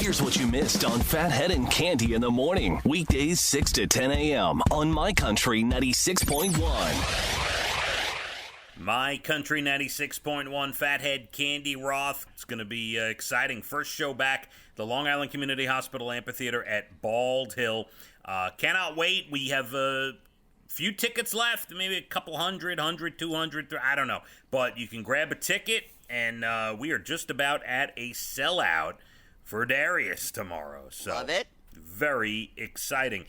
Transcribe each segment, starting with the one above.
Here's what you missed on Phathead and Cande in the morning. Weekdays 6 to 10 a.m. on My Country 96.1. My Country 96.1, Phathead, Cande, Roth. It's going to be exciting. First show back, the Long Island Community Hospital Amphitheater at Bald Hill. Cannot wait. We have a few tickets left, maybe a couple 100, 200, I don't know. But you can grab a ticket, and we are just about at a sellout for Darius tomorrow. So love it. Very exciting.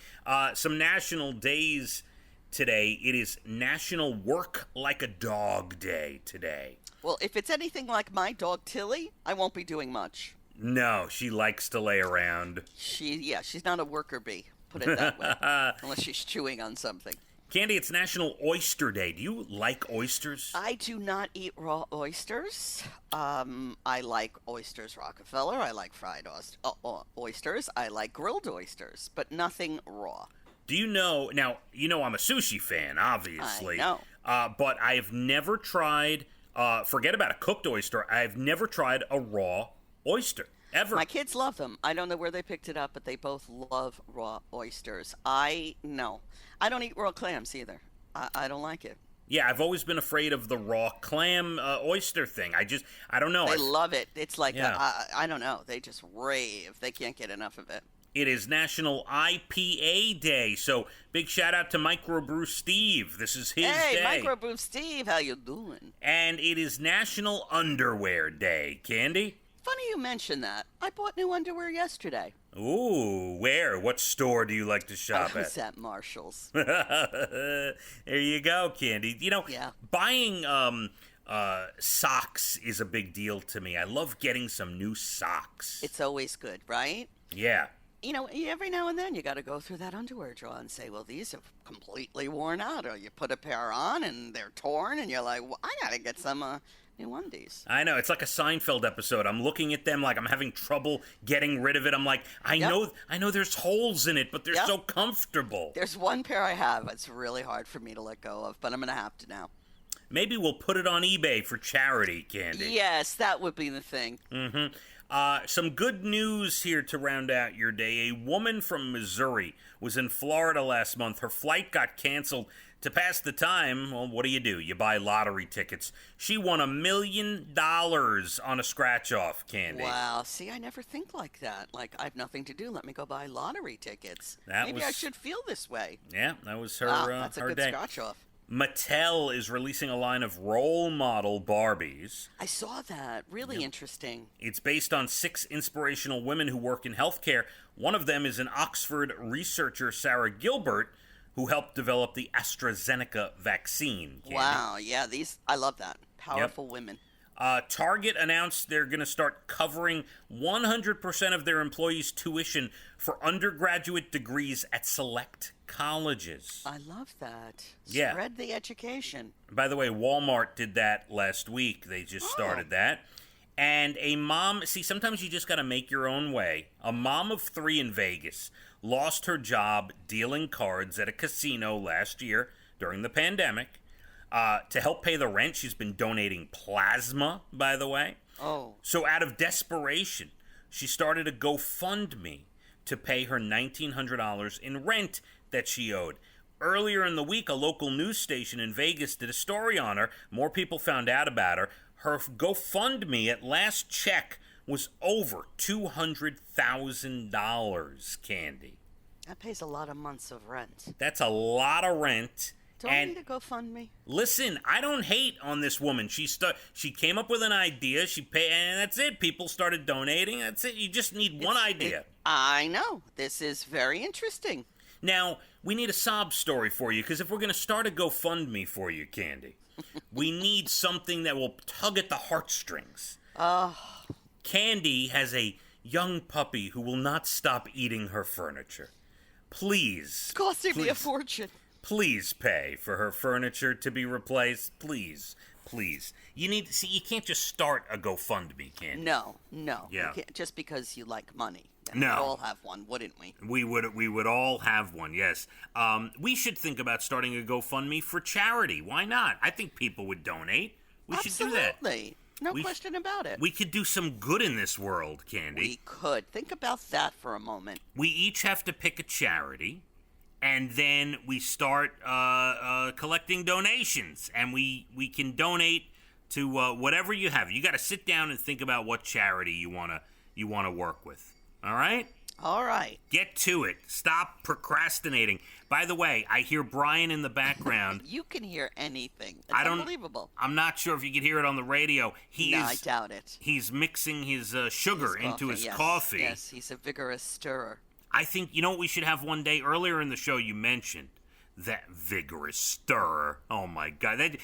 Some national days today. It is National Work Like a Dog Day today. Well, if it's anything like my dog Tilly, I won't be doing much. No, she likes to lay around. She's not a worker bee, put it that way, unless she's chewing on something. Cande, it's National Oyster Day. Do you like oysters? I do not eat raw oysters. I like oysters Rockefeller. I like fried oysters. I like grilled oysters, but nothing raw. Do you know, now, I'm a sushi fan, obviously. I know. But I've never tried, forget about a cooked oyster, I've never tried a raw oyster, ever. My kids love them. I don't know where they picked it up, but they both love raw oysters. I don't eat raw clams either. I don't like it. Yeah, I've always been afraid of the raw clam oyster thing. I don't know. They love it. It's like, I don't know. They just rave. They can't get enough of it. It is National IPA Day, so big shout out to Microbrew Steve. This is his day. Hey, Microbrew Steve, how you doing? And it is National Underwear Day. Cande? Funny you mention that. I bought new underwear yesterday. Ooh, where? What store do you like to shop I was at Marshall's. There you go, Cande. Buying socks is a big deal to me. I love getting some new socks. It's always good, right? Yeah. Every now and then you got to go through that underwear drawer and say, well, these are completely worn out. Or you put a pair on and they're torn and you're like, well, I got to get some new undies. I know. It's like a Seinfeld episode. I'm looking at them like I'm having trouble getting rid of it. I'm like, I know there's holes in it, but they're so comfortable. There's one pair I have. It's really hard for me to let go of, but I'm going to have to now. Maybe we'll put it on eBay for charity, Cande. Yes, that would be the thing. Mm-hmm. Some good news here to round out your day. A woman from Missouri was in Florida last month. Her flight got canceled. To pass the time, well, what do? You buy lottery tickets. She won $1 million on a scratch-off, Cande. Wow. See, I never think like that. Like, I have nothing to do. Let me go buy lottery tickets. Maybe I should feel this way. Yeah, that was her, that's a her good day. scratch-off. Mattel is releasing a line of role model Barbies. I saw that. Really interesting. It's based on 6 inspirational women who work in healthcare. One of them is an Oxford researcher, Sarah Gilbert, who helped develop the AstraZeneca vaccine. Cande. Wow, yeah, I love that. Powerful women. Target announced they're going to start covering 100% of their employees' tuition for undergraduate degrees at select colleges. I love that. Yeah. Spread the education. By the way, Walmart did that last week. They just started that. And a mom, sometimes you just got to make your own way. A mom of 3 in Vegas lost her job dealing cards at a casino last year during the pandemic. To help pay the rent, she's been donating plasma, by the way. Oh. So out of desperation, she started a GoFundMe to pay her $1,900 in rent that she owed. Earlier in the week, a local news station in Vegas did a story on her. More people found out about her. Her GoFundMe at last check was over $200,000, Cande. That pays a lot of months of rent. That's a lot of rent. Do I need to GoFundMe? Listen, I don't hate on this woman. She came up with an idea. She paid, and that's it. People started donating. That's it. You just need one idea. I know. This is very interesting. Now, we need a sob story for you, because if we're going to start a GoFundMe for you, Cande, we need something that will tug at the heartstrings. Cande has a young puppy who will not stop eating her furniture. Please. Costing me a fortune. Please pay for her furniture to be replaced. Please. You can't just start a GoFundMe, Cande. No. Yeah. Just because you like money. No. We'd all have one, wouldn't we? We would all have one, yes. We should think about starting a GoFundMe for charity. Why not? I think people would donate. We should do that. Absolutely. No question about it. We could do some good in this world, Cande. We could. Think about that for a moment. We each have to pick a charity, and then we start collecting donations, and we can donate to whatever you have. You got to sit down and think about what charity you wanna work with. All right? All right. Get to it. Stop procrastinating. By the way, I hear Brian in the background. You can hear anything. It's unbelievable. I'm not sure if you can hear it on the radio. I doubt it. He's mixing his sugar into his coffee. Yes, he's a vigorous stirrer. I think, you know what we should have one day? Earlier in the show, you mentioned that vigorous stirrer. Oh, my God.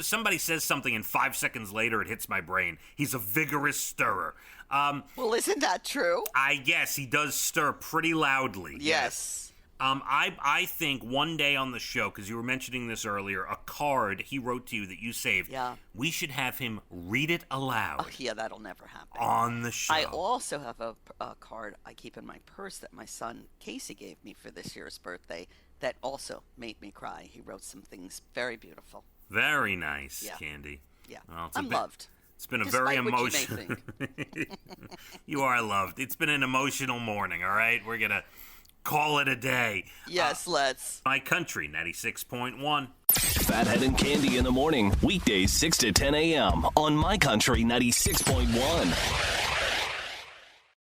Somebody says something and 5 seconds later it hits my brain. He's a vigorous stirrer. Well, isn't that true? I guess he does stir pretty loudly. Yes. I think one day on the show, because you were mentioning this earlier, a card he wrote to you that you saved. Yeah. We should have him read it aloud. Oh, yeah, that'll never happen. On the show. I also have a card I keep in my purse that my son Casey gave me for this year's birthday that also made me cry. He wrote some things very beautiful. Very nice, Cande. Yeah. Well, I'm loved. It's been a Despite very what you emotional. may think. You are loved. It's been an emotional morning, all right? We're going to call it a day. Yes, let's. My Country, 96.1. Phathead and Cande in the morning, weekdays 6 to 10 a.m. on My Country 96.1.